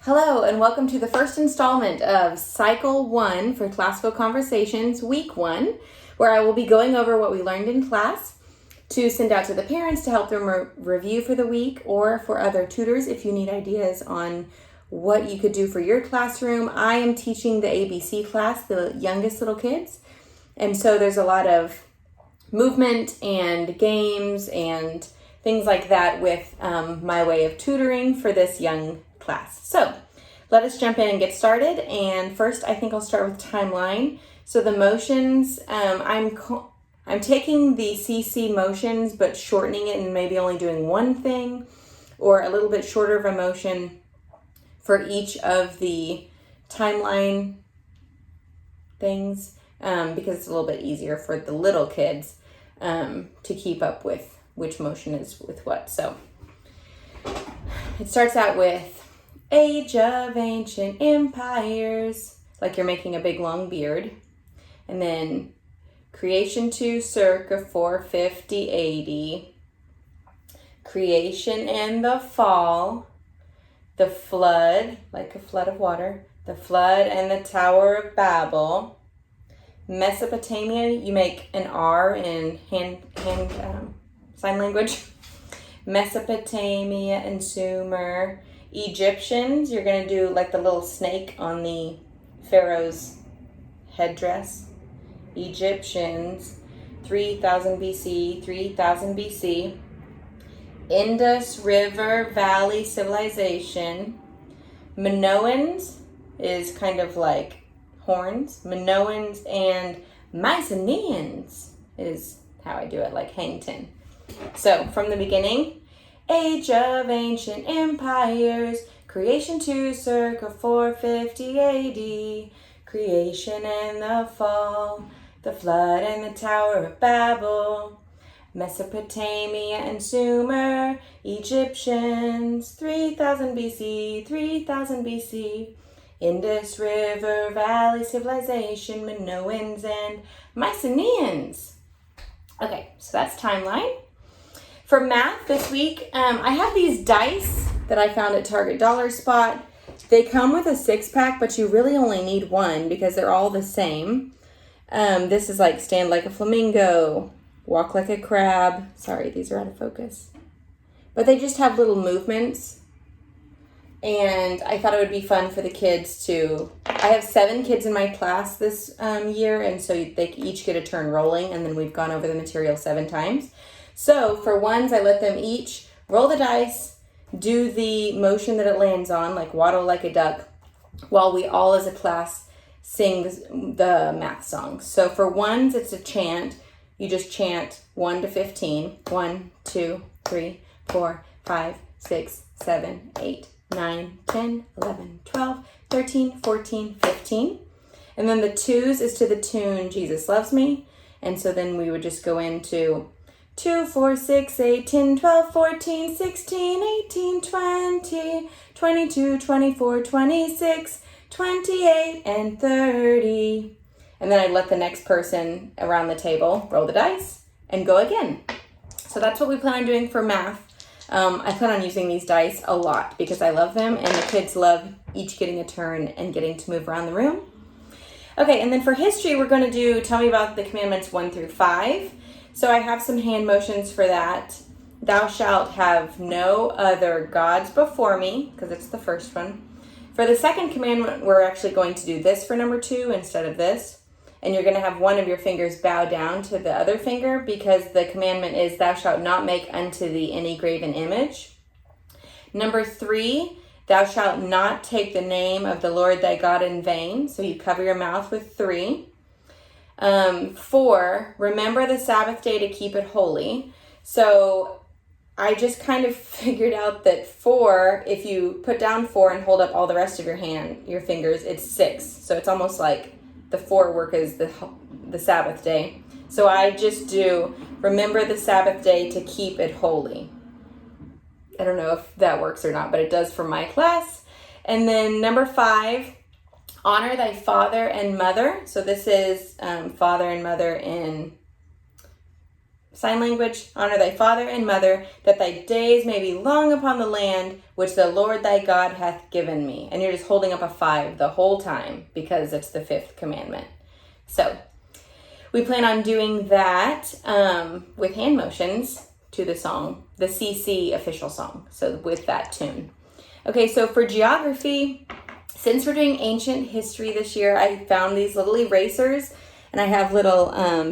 Hello and welcome to the first installment of Cycle 1 for Classical Conversations, Week 1, where I will be going over what we learned in class to send out to the parents to help them review for the week, or for other tutors if you need ideas on what you could do for your classroom. I am teaching the ABC class, the youngest little kids, and so there's a lot of movement and games and things like that with my way of tutoring for this young class. So let us jump in and get started. And first, I think I'll start with timeline. So the motions, I'm taking the CC motions, but shortening it and maybe only doing one thing or a little bit shorter of a motion for each of the timeline things because it's a little bit easier for the little kids to keep up with which motion is with what. So it starts out with Age of Ancient Empires, like you're making a big long beard. And then creation to circa 450 AD. Creation and the fall. The flood, like a flood of water. The flood and the Tower of Babel. Mesopotamia, you make an R in hand sign language. Mesopotamia and Sumer. Egyptians, you're going to do like the little snake on the pharaoh's headdress. Egyptians, 3000 BC, 3000 BC. Indus River Valley Civilization. Minoans is kind of like horns. Minoans and Mycenaeans is how I do it, like hang ten. So from the beginning, Age of Ancient Empires, creation to circa 450 AD, creation and the fall, the flood and the Tower of Babel, Mesopotamia and Sumer, Egyptians, 3000 BC, 3000 BC, Indus River Valley Civilization, Minoans and Mycenaeans. Okay, so that's timeline. For math this week, I have these dice that I found at Target Dollar Spot. They come with a 6-pack, but you really only need one because they're all the same. This is like stand like a flamingo, walk like a crab. Sorry, these are out of focus. But they just have little movements. And I thought it would be fun for the kids to... I have 7 kids in my class this year, and so they each get a turn rolling, and then we've gone over the material 7 times. So for ones, I let them each roll the dice, do the motion that it lands on, like waddle like a duck, while we all as a class sing the math songs. So for ones, it's a chant. You just chant 1 to 15. 1, 2, 3, 4, 5, 6, 7, 8, 9, 10, 11, 12, 13, 14, 15. And then the 2s is to the tune Jesus Loves Me. And so then we would just go into 2, 4, 6, 8, 10, 12, 14, 16, 18, 20, 22, 24, 26, 28, and 30. And then I'd let the next person around the table roll the dice and go again. So that's what we plan on doing for math. I plan on using these dice a lot because I love them, and the kids love each getting a turn and getting to move around the room. Okay, and then for history, we're going to do Tell Me About the Commandments 1 through 5. So I have some hand motions for that. Thou shalt have no other gods before me, because it's the first one. For the second commandment, we're actually going to do this for number 2 instead of this. And you're going to have one of your fingers bow down to the other finger, because the commandment is thou shalt not make unto thee any graven image. Number 3, thou shalt not take the name of the Lord thy God in vain. So you cover your mouth with 3. 4, remember the Sabbath day to keep it holy. So I just kind of figured out that 4, if you put down 4 and hold up all the rest of your fingers, it's 6. So it's almost like the 4 work as the Sabbath day. So I just do remember the Sabbath day to keep it holy. I don't know if that works or not, but it does for my class. And then number 5, honor thy father and mother. So this is father and mother in Sign language, honor thy father and mother, that thy days may be long upon the land which the Lord thy God hath given me. And you're just holding up a 5 the whole time because it's the 5th commandment. So we plan on doing that with hand motions to the song, the CC official song, so with that tune. Okay, so for geography, since we're doing ancient history this year, I found these little erasers, and I have little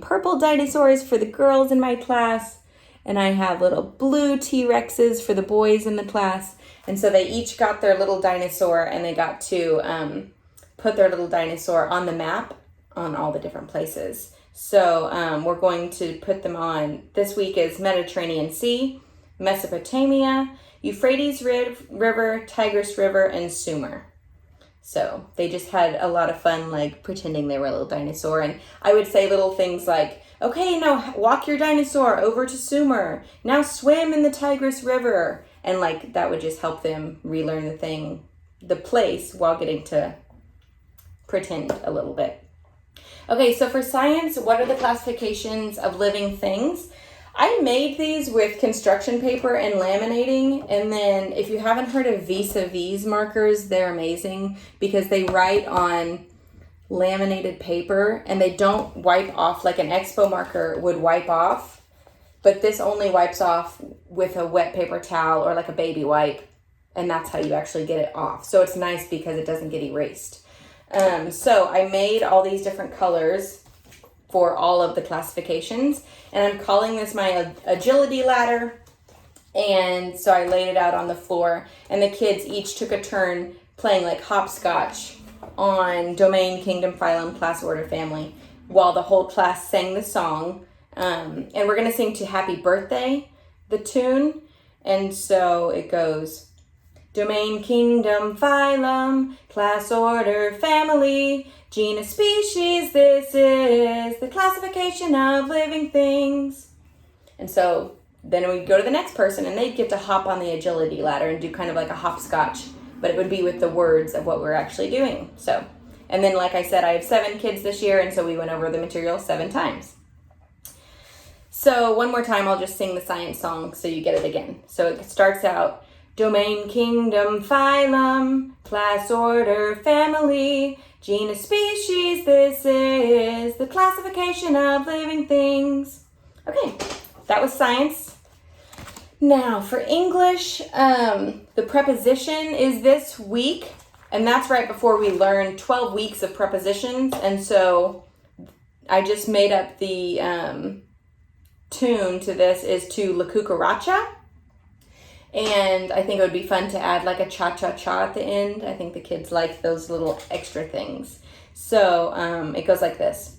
purple dinosaurs for the girls in my class, and I have little blue T-Rexes for the boys in the class. And so they each got their little dinosaur, and they got to put their little dinosaur on the map on all the different places. So we're going to put them on. This week is Mediterranean Sea, Mesopotamia, Euphrates River, Tigris River, and Sumer. So they just had a lot of fun, like pretending they were a little dinosaur. And I would say little things like, okay, now walk your dinosaur over to Sumer. Now swim in the Tigris River. And like that would just help them relearn the place while getting to pretend a little bit. Okay, so for science, what are the classifications of living things? I made these with construction paper and laminating, and then if you haven't heard of vis-a-vis markers, they're amazing because they write on laminated paper and they don't wipe off like an expo marker would wipe off, but this only wipes off with a wet paper towel or like a baby wipe, and that's how you actually get it off. So it's nice because it doesn't get erased. So I made all these different colors for all of the classifications, and I'm calling this my agility ladder. And so I laid it out on the floor, and the kids each took a turn playing like hopscotch on domain, kingdom, phylum, class, order, family, while the whole class sang the song. And we're going to sing to Happy Birthday, the tune. And so it goes, domain, kingdom, phylum, class, order, family, genus, species, this is the classification of living things. And so then we go to the next person, and they get to hop on the agility ladder and do kind of like a hopscotch, but it would be with the words of what we're actually doing. So, and then like I said, I have 7 kids this year, and so we went over the material 7 times. So one more time, I'll just sing the science song so you get it again. So it starts out, domain, kingdom, phylum, class, order, family, genus, species, this is the classification of living things. Okay, that was science. Now for English, the preposition is this week, and that's right before we learn 12 weeks of prepositions. And so I just made up the tune to this is to La Cucaracha. And I think it would be fun to add like a cha-cha-cha at the end. I think the kids like those little extra things. So it goes like this.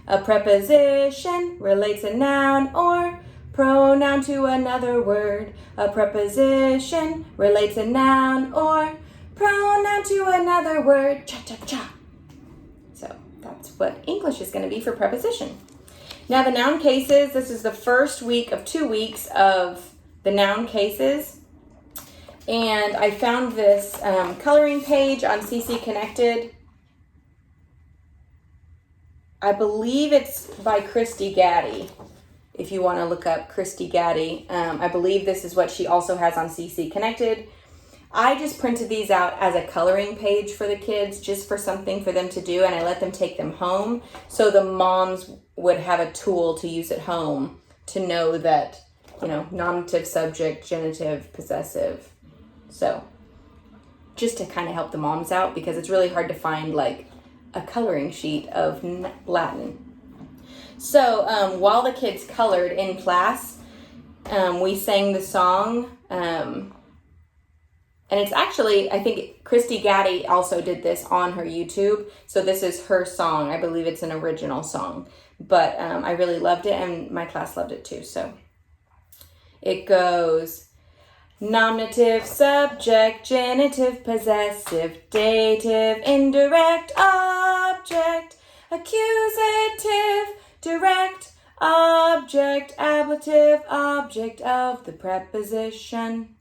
A preposition relates a noun or pronoun to another word. A preposition relates a noun or pronoun to another word. Cha-cha-cha. So that's what English is going to be for preposition. Now the noun cases, this is the first week of 2 weeks of the noun cases, and I found this coloring page on CC Connected. I believe it's by Christy Gaddy, if you want to look up Christy Gaddy. I believe this is what she also has on CC Connected. I just printed these out as a coloring page for the kids, just for something for them to do, and I let them take them home so the moms would have a tool to use at home to know that, you know, nominative, subject, genitive, possessive. So just to kind of help the moms out, because it's really hard to find like a coloring sheet of Latin. So while the kids colored in class, we sang the song. And it's actually, I think Christy Gaddy also did this on her YouTube. So this is her song. I believe it's an original song. But I really loved it, and my class loved it too. So it goes, nominative, subject, genitive, possessive, dative, indirect, object, accusative, direct, object, ablative, object of the preposition.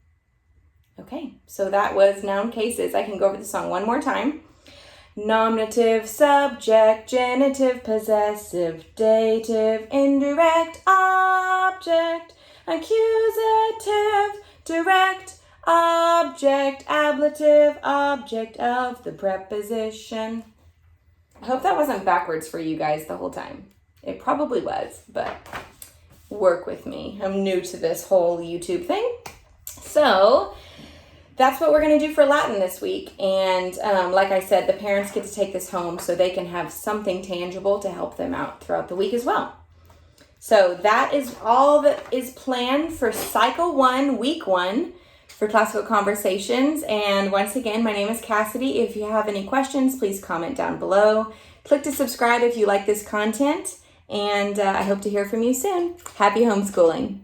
Okay, so that was noun cases. I can go over the song one more time. nominative, subject, genitive, possessive, dative, indirect, object, accusative, direct, object, ablative, object of the preposition. I hope that wasn't backwards for you guys the whole time. It probably was, but work with me. I'm new to this whole YouTube thing. So that's what we're going to do for Latin this week. And like I said, the parents get to take this home so they can have something tangible to help them out throughout the week as well. So that is all that is planned for Cycle 1, Week 1 for Classical Conversations. And once again, my name is Cassidy. If you have any questions, please comment down below. Click to subscribe if you like this content. And I hope to hear from you soon. Happy homeschooling.